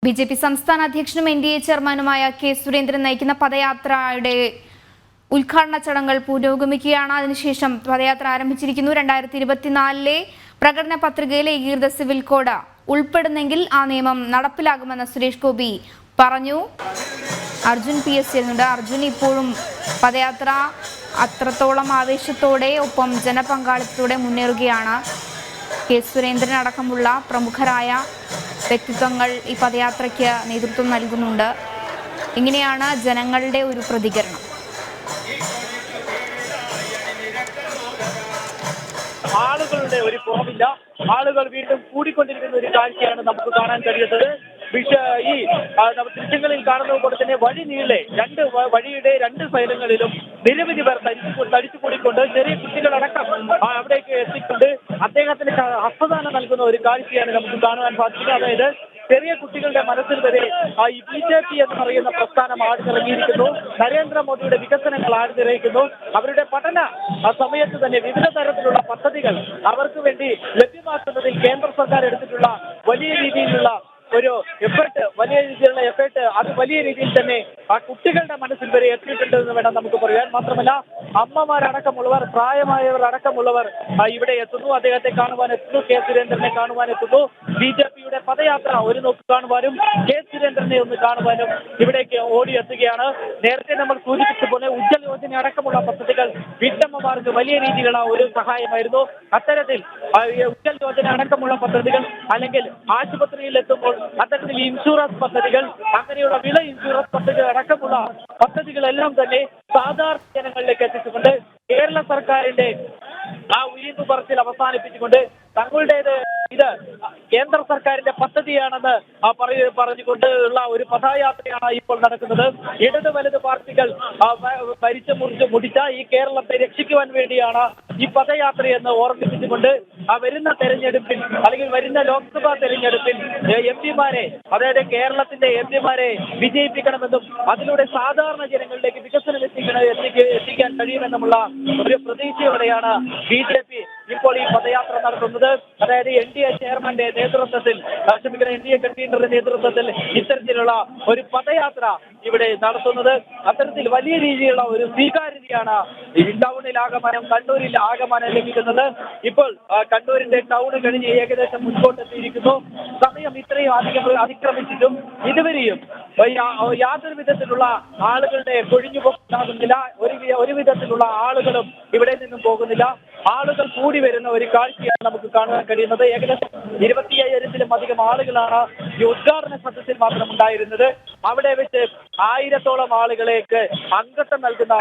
BJP സംസ്ഥാന അധ്യക്ഷനും NDA ചെയർമാനുമായ കെ സുരേന്ദ്രൻ നയിക്കുന്ന പദയാത്രയുടെ ഉദ്ഘാടന ചടങ്ങുകൾ പുരോഗമിക്കുകയാണ്. അതിനുശേഷം പദയാത്ര ആരംഭിച്ചിരിക്കുന്നു. 2024 പ്രകടന പത്രികയിൽ ഏകീകൃത സിവിൽ കോഡ് ഉൾപ്പെടുന്നെങ്കിൽ ആ നിയമം നടപ്പിലാകുമെന്ന് സുരേഷ് ഗോപി പറഞ്ഞു. അർജുൻ PS ചെയ്യുന്നുണ്ട്. അർജുൻ, ഇപ്പോഴും പദയാത്ര അത്രത്തോളം ആവേശത്തോടെ ഒപ്പം ജനപങ്കാളിത്തത്തോടെ മുന്നേറുകയാണ്. കെ സുരേന്ദ്രൻ അടക്കമുള്ള പ്രമുഖരായ വ്യക്തിത്വങ്ങൾ ഈ പദയാത്രയ്ക്ക് നേതൃത്വം നൽകുന്നുണ്ട്. ഇങ്ങനെയാണ് ജനങ്ങളുടെ ഒരു പ്രതികരണം. ആളുകളുടെ ഒരു കുറവില്ല. ആളുകൾ വീണ്ടും കൂടിക്കൊണ്ടിരിക്കുന്ന ഒരു കാഴ്ചയാണ് നമുക്ക് കാണാൻ കഴിയുന്നത്. ഈ ദൃശ്യങ്ങളിൽ കാണുന്നത് പോലെ തന്നെ വഴി നീളെ വഴിയുടെ രണ്ട് സൈഡുകളിലും നിരവധി പേർ തടിച്ചു കൂടിക്കൊണ്ട് ചെറിയ കുട്ടികളടക്കം അവിടേക്ക് എത്തിക്കൊണ്ട് അദ്ദേഹത്തിന് ഹസ്തദാനം നൽകുന്ന ഒരു കാഴ്ചയാണ് നമുക്ക് കാണുവാൻ സാധിക്കുന്നത്. അതായത് ചെറിയ കുട്ടികളുടെ മനസ്സിൽ വരെ ഈ BJP എന്ന് പറയുന്ന പ്രസ്ഥാനം ആഴ്ന്നിറങ്ങിയിരിക്കുന്നു. നരേന്ദ്രമോദിയുടെ വികസനങ്ങൾ ആഴ്ന്നിറങ്ങിക്കുന്നു. അവരുടെ പഠന സമയത്ത് തന്നെ വിവിധ തരത്തിലുള്ള പദ്ധതികൾ അവർക്ക് വേണ്ടി ലഭ്യമാക്കുന്നതിൽ കേന്ദ്ര സർക്കാർ എടുത്തിട്ടുള്ള വലിയ രീതിയിലുള്ള എഫേർട്ട് അത് വലിയ രീതിയിൽ തന്നെ ആ കുട്ടികളുടെ മനസ്സിൽ വരെ എത്തിയിട്ടുണ്ടെന്ന് വേണം നമുക്ക് പറയാൻ. മാത്രമല്ല, അമ്മമാരടക്കമുള്ളവർ, പ്രായമായവർ അടക്കമുള്ളവർ ഇവിടെ എത്തുന്നു. അദ്ദേഹത്തെ കാണുവാൻ എത്തുന്നു. കെ സുരേന്ദ്രനെ കാണുവാൻ എത്തുന്നു. BJPയുടെ പദയാത്ര ഒരു നോക്ക് കാണുവാനും കെ സുരേന്ദ്രനെ ഒന്ന് കാണുവാനും ഇവിടേക്ക് ഓടിയെത്തുകയാണ്. നേരത്തെ നമ്മൾ സൂചിപ്പിച്ച പോലെ ഉജ്ജ്വൽ യോജന അടക്കമുള്ള പദ്ധതികൾ വീട്ടമ്മമാർക്ക് വലിയ രീതിയിലുള്ള ഒരു സഹായമായിരുന്നു. അത്തരത്തിൽ ഉജ്ജ്വൽ യോജന അടക്കമുള്ള പദ്ധതികൾ, അല്ലെങ്കിൽ ആശുപത്രിയിൽ എത്തുമ്പോൾ അത്തരത്തിൽ ഇൻഷുറൻസ് പദ്ധതികൾ, അങ്ങനെയുള്ള വിള ഇൻഷുറൻസ് പദ്ധതികൾ അടക്കമുള്ള പദ്ധതികളെല്ലാം തന്നെ സാധാരണ ജനങ്ങളിലേക്ക് എത്തിച്ചുകൊണ്ട് കേരള സർക്കാരിന്റെ ആ ഉയർന്നു പറച്ചിൽ അവസാനിപ്പിച്ചുകൊണ്ട് തങ്ങളുടേത് ഇത് കേന്ദ്ര സർക്കാരിന്റെ പദ്ധതിയാണെന്ന് പറഞ്ഞുകൊണ്ട് ഉള്ള ഒരു പദയാത്രയാണ് ഇപ്പോൾ നടക്കുന്നത്. ഇടത് വലത് പാർട്ടികൾ ഭരിച്ചു മുടിച്ച ഈ കേരളത്തെ രക്ഷിക്കുവാൻ വേണ്ടിയാണ് ഈ പദയാത്രയെന്ന് ഓർമ്മിപ്പിച്ചുകൊണ്ട് വരുന്ന തെരഞ്ഞെടുപ്പിൽ, അല്ലെങ്കിൽ വരുന്ന ലോക്സഭാ തെരഞ്ഞെടുപ്പിൽ MP-മാരെ, അതായത് കേരളത്തിന്റെ MP-മാരെ വിജയിപ്പിക്കണമെന്നും അതിലൂടെ സാധാരണ ജനങ്ങളിലേക്ക് വികസനം എത്തിക്കാൻ കഴിയുമെന്നുമുള്ള ഒരു പ്രതീക്ഷയോടെയാണ് BJP ഇപ്പോൾ ഈ പദയാത്ര നടത്തുന്നത്. അതായത് NDA ചെയർമാന്റെ നേതൃത്വത്തിൽ, NDA കൺവീനറുടെ നേതൃത്വത്തിൽ ഇത്തരത്തിലുള്ള ഒരു പദയാത്ര ഇവിടെ നടത്തുന്നത്. അത്തരത്തിൽ വലിയ രീതിയിലുള്ള ഒരു സ്വീകാര്യതയാണ് ടൗണിൽ ആകമാനം, കണ്ണൂരിൽ ആകമാനം ലഭിക്കുന്നത്. ഇപ്പോൾ കണ്ണൂരിന്റെ ടൗൺ കഴിഞ്ഞ് ഏകദേശം മുൻപോട്ടെത്തിയിരിക്കുന്നു. സമയം ഇത്രയും അതിക്രമിച്ചിട്ടും ഇതുവരെയും യാതൊരു വിധത്തിലുള്ള ആളുകളുടെ കൊഴിഞ്ഞുപോക്കുണ്ടാകുന്നില്ല. ഒരു വിധത്തിലുള്ള ആളുകളും ഇവിടെ നിന്നും പോകുന്നില്ല. ആളുകൾ കൂടി വരുന്ന ഒരു കാഴ്ചയാണ് നമുക്ക് കാണാൻ കഴിയുന്നത്. ഏകദേശം 25,000-ലും അധികം ആളുകളാണ് ഈ ഉദ്ഘാടന സദസ്സിൽ മാത്രം ഉണ്ടായിരുന്നത്. അവിടെ വെച്ച് 1000-ഓളം ആളുകളേക്ക് അംഗത്വം നൽകുന്ന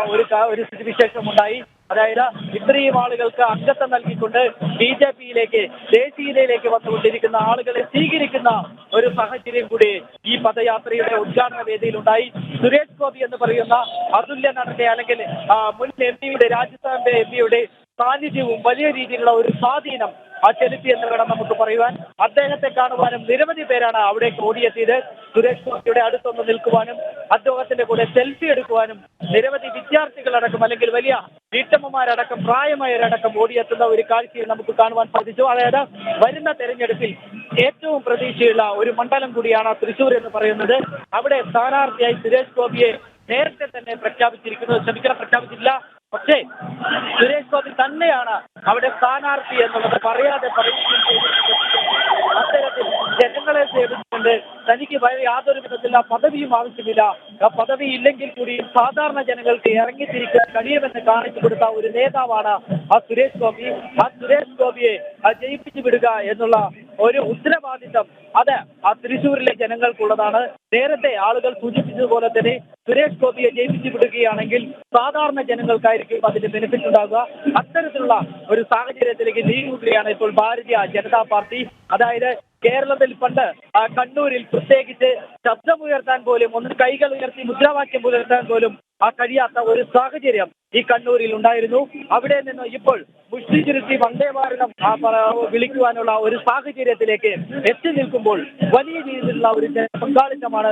ഒരു സ്ഥിതിവിശേഷം ഉണ്ടായി. അതായത് ഇത്രയും ആളുകൾക്ക് അംഗത്വം നൽകിക്കൊണ്ട് BJPയിലേക്ക്, ദേശീയതയിലേക്ക് വന്നുകൊണ്ടിരിക്കുന്ന ആളുകളെ സ്വീകരിക്കുന്ന ഒരു സാഹചര്യം കൂടി ഈ പദയാത്രയുടെ ഉദ്ഘാടന വേദിയിലുണ്ടായി. സുരേഷ് ഗോപി എന്ന് പറയുന്ന അതുല്യ നടന്റെ, അല്ലെങ്കിൽ മുൻ MP-യുടെ, രാജസ്ഥാന്റെ MP-യുടെ സാന്നിധ്യവും വലിയ രീതിയിലുള്ള ഒരു സ്വാധീനം ചെലുത്തിയെന്ന് വേണം നമുക്ക് പറയുവാൻ. അദ്ദേഹത്തെ കാണുവാനും നിരവധി പേരാണ് അവിടേക്ക് ഓടിയെത്തിയത്. സുരേഷ് ഗോപിയുടെ അടുത്തൊന്ന് നിൽക്കുവാനും അദ്ദേഹത്തിന്റെ കൂടെ സെൽഫി എടുക്കുവാനും നിരവധി വിദ്യാർത്ഥികളടക്കം, അല്ലെങ്കിൽ വലിയ വീട്ടമ്മമാരടക്കം, പ്രായമായവരടക്കം ഓടിയെത്തുന്ന ഒരു കാഴ്ചയിൽ നമുക്ക് കാണുവാൻ സാധിച്ചു. അതായത് വരുന്ന തെരഞ്ഞെടുപ്പിൽ ഏറ്റവും പ്രതീക്ഷയുള്ള ഒരു മണ്ഡലം കൂടിയാണ് തൃശ്ശൂർ എന്ന് പറയുന്നത്. അവിടെ സ്ഥാനാർത്ഥിയായി സുരേഷ് ഗോപിയെ നേരത്തെ തന്നെ പ്രഖ്യാപിച്ചില്ല. പക്ഷേ സുരേഷ് ഗോപി തന്നെയാണ് അവിടെ സ്ഥാനാർത്ഥി എന്നുള്ളത് പറയാതെ അത്തരത്തിൽ ജനങ്ങളെ സേവിച്ചുകൊണ്ട് തനിക്ക് യാതൊരു വിധത്തിലുള്ള പദവിയും ആവശ്യമില്ല. ആ പദവി ഇല്ലെങ്കിൽ കൂടി സാധാരണ ജനങ്ങൾക്ക് ഇറങ്ങിത്തിരിക്കാൻ കഴിയുമെന്ന് കാണിച്ചു കൊടുത്ത ഒരു നേതാവാണ് ആ സുരേഷ് ഗോപി. ആ സുരേഷ് ഗോപിയെ ജയിപ്പിച്ചു വിടുക എന്നുള്ള ഒരു ഉത്തരവാദിത്തം അത് ആ തൃശ്ശൂരിലെ ജനങ്ങൾക്കുള്ളതാണ്. നേരത്തെ ആളുകൾ സൂചിപ്പിച്ചതുപോലെ തന്നെ സുരേഷ് ഗോപിയെ ജയിപ്പിച്ചു വിടുകയാണെങ്കിൽ സാധാരണ ജനങ്ങൾക്കായിരിക്കും അതിന്റെ ബെനിഫിറ്റ് ഉണ്ടാകുക. അത്തരത്തിലുള്ള ഒരു സാഹചര്യത്തിലേക്ക് നീങ്ങുകയാണ് ഇപ്പോൾ ഭാരതീയ ജനതാ പാർട്ടി. അതായത് കേരളത്തിൽ പണ്ട് കണ്ണൂരിൽ പ്രത്യേകിച്ച് ശബ്ദമുയർത്താൻ പോലും, ഒന്ന് കൈകൾ ഉയർത്തി മുദ്രാവാക്യം ഉയർത്താൻ പോലും കഴിയാത്ത ഒരു സാഹചര്യം ഈ കണ്ണൂരിൽ ഉണ്ടായിരുന്നു. അവിടെ നിന്ന് ഇപ്പോൾ മുഷ്ടി ചുരുട്ടി വന്ദേ ഭാരതം വിളിക്കുവാനുള്ള ഒരു സാഹചര്യത്തിലേക്ക് എത്തി നിൽക്കുമ്പോൾ വലിയ രീതിയിലുള്ള ഒരു പങ്കാളിത്തമാണ്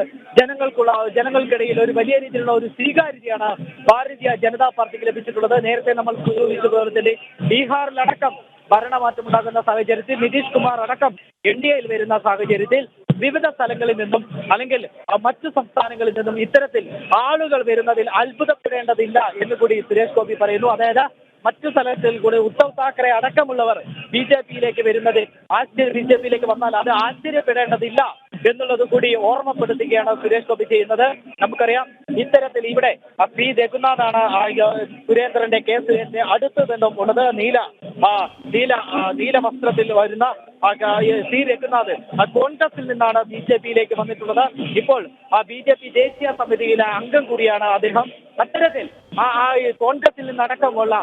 ജനങ്ങൾക്കിടയിൽ ഒരു വലിയ രീതിയിലുള്ള ഒരു സ്വീകാര്യതയാണ് ഭാരതീയ ജനതാ പാർട്ടിക്ക് ലഭിച്ചിട്ടുള്ളത്. നേരത്തെ നമ്മൾ സൂചിപ്പിച്ചതുപോലെ തന്നെ ബീഹാറിലടക്കം ഭരണമാറ്റം ഉണ്ടാകുന്ന സാഹചര്യത്തിൽ നിതീഷ് കുമാർ അടക്കം എൻഡിഎയിൽ വരുന്ന സാഹചര്യത്തിൽ വിവിധ സ്ഥലങ്ങളിൽ നിന്നും അല്ലെങ്കിൽ മറ്റു സംസ്ഥാനങ്ങളിൽ നിന്നും ഇത്തരത്തിൽ ആളുകൾ വരുന്നതിൽ അത്ഭുതപ്പെടേണ്ടതില്ല എന്ന് കൂടി സുരേഷ് ഗോപി പറയുന്നു. അതായത് മറ്റു സ്ഥലത്തിൽ കൂടി ഉദ്ധവ് താക്കറെ അടക്കമുള്ളവർ ബി ജെ പിയിലേക്ക് വരുന്നത് ബി ജെ പിയിലേക്ക് വന്നാൽ അത് ആശ്ചര്യപ്പെടേണ്ടതില്ല എന്നുള്ളത് കൂടി ഓർമ്മപ്പെടുത്തുകയാണ് സുരേഷ് ഗോപി ചെയ്യുന്നത്. നമുക്കറിയാം ഇത്തരത്തിൽ ഇവിടെ പി രഘുനാഥാണ് സുരേന്ദ്രന്റെ കേസിന്റെ അടുത്ത് നിന്നും ഉള്ളത്. നീല വസ്ത്രത്തിൽ വരുന്ന സി രഘുനാഥ് കോൺഗ്രസിൽ നിന്നാണ് ബി ജെ പിയിലേക്ക് വന്നിട്ടുള്ളത്. ഇപ്പോൾ ബി ജെ പി ദേശീയ സമിതിയിലെ അംഗം കൂടിയാണ് അദ്ദേഹം. അത്തരത്തിൽ കോൺഗ്രസിൽ നിന്നടക്കമുള്ള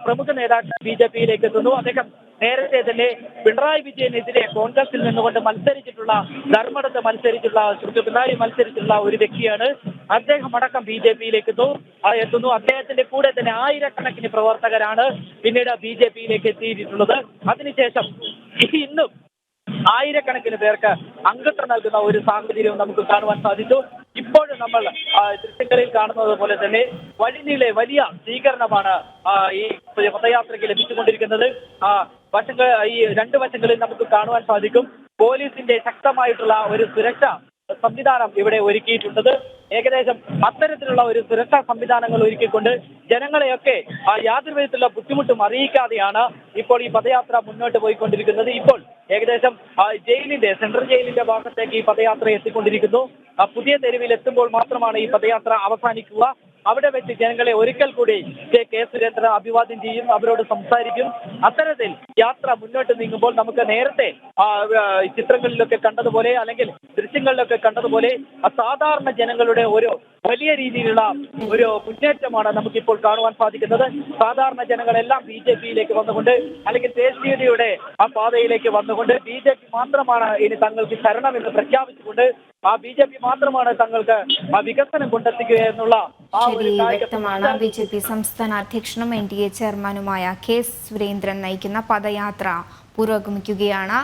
പ്രമുഖ നേതാക്കൾ ബി ജെ പിയിലേക്ക് എത്തുന്നു. അദ്ദേഹം നേരത്തെ തന്നെ പിണറായി വിജയനെതിരെ കോൺഗ്രസിൽ നിന്നുകൊണ്ട് ധർമ്മടത്ത് മത്സരിച്ചിട്ടുള്ള ഒരു വ്യക്തിയാണ്. അദ്ദേഹം അടക്കം ബി ജെ പിയിലേക്ക് എത്തുന്നു. അദ്ദേഹത്തിന്റെ കൂടെ തന്നെ ആയിരക്കണക്കിന് പ്രവർത്തകരാണ് പിന്നീട് ബി ജെ പിയിലേക്ക് എത്തിയിട്ടുള്ളത്. അതിനുശേഷം ഇന്നും ആയിരക്കണക്കിന് പേർക്ക് അംഗത്വം നൽകുന്ന ഒരു സാഹചര്യം നമുക്ക് കാണുവാൻ സാധിച്ചു. ഇപ്പോഴും നമ്മൾ ദൃശ്യങ്ങളിൽ കാണുന്നത് പോലെ തന്നെ വഴിനീളെ വലിയ സ്വീകരണമാണ് ഈ പദയാത്രയ്ക്ക് ലഭിച്ചുകൊണ്ടിരിക്കുന്നത്. ഈ രണ്ട് വശങ്ങളിൽ നമുക്ക് കാണുവാൻ സാധിക്കും പോലീസിന്റെ ശക്തമായിട്ടുള്ള ഒരു സുരക്ഷാ സംവിധാനം ഇവിടെ ഒരുക്കിയിട്ടുള്ളത്. ഏകദേശം അത്തരത്തിലുള്ള ഒരു സുരക്ഷാ സംവിധാനങ്ങൾ ഒരുക്കിക്കൊണ്ട് ജനങ്ങളെയൊക്കെ യാതൊരു വിധത്തിലുള്ള ബുദ്ധിമുട്ടും അറിയിക്കാതെയാണ് ഇപ്പോൾ ഈ പദയാത്ര മുന്നോട്ട് പോയിക്കൊണ്ടിരിക്കുന്നത്. ഇപ്പോൾ ഏകദേശം സെൻട്രൽ ജയിലിന്റെ ഭാഗത്തേക്ക് ഈ പദയാത്ര എത്തിക്കൊണ്ടിരിക്കുന്നു. പുതിയ തെരുവിൽ എത്തുമ്പോൾ മാത്രമാണ് ഈ പദയാത്ര അവസാനിക്കുക. അവിടെ വെച്ച് ജനങ്ങളെ ഒരിക്കൽ കൂടി കെ സുരേന്ദ്രൻ അഭിവാദ്യം ചെയ്യും, അവരോട് സംസാരിക്കും. അത്തരത്തിൽ യാത്ര മുന്നോട്ട് നീങ്ങുമ്പോൾ നമുക്ക് നേരത്തെ ചിത്രങ്ങളിലൊക്കെ കണ്ടതുപോലെ അല്ലെങ്കിൽ ദൃശ്യങ്ങളിലൊക്കെ കണ്ടതുപോലെ സാധാരണ ജനങ്ങളുടെ ഒരു വലിയ രീതിയിലുള്ള ഒരു മുന്നേറ്റമാണ് നമുക്കിപ്പോൾ കാണുവാൻ സാധിക്കുന്നത്. സാധാരണ ജനങ്ങളെല്ലാം ബി ജെ പിയിലേക്ക് വന്നുകൊണ്ട് അല്ലെങ്കിൽ ദേശീയതയുടെ ആ പാതയിലേക്ക് വന്നുകൊണ്ട് ബി ജെ പി മാത്രമാണ് ഇനി തങ്ങൾക്ക് ശരണമെന്ന് പ്രഖ്യാപിച്ചുകൊണ്ട് ബി ജെ പി മാത്രമാണ് തങ്ങൾക്ക് വികസനം കൊണ്ടെത്തിക്കുക എന്നുള്ള വ്യക്തമാണ്. ബി ജെ പി സംസ്ഥാന അധ്യക്ഷനും എൻ ഡി എ ചെയർമാനുമായ കെ സുരേന്ദ്രൻ നയിക്കുന്ന പദയാത്ര പുരോഗമിക്കുകയാണ്.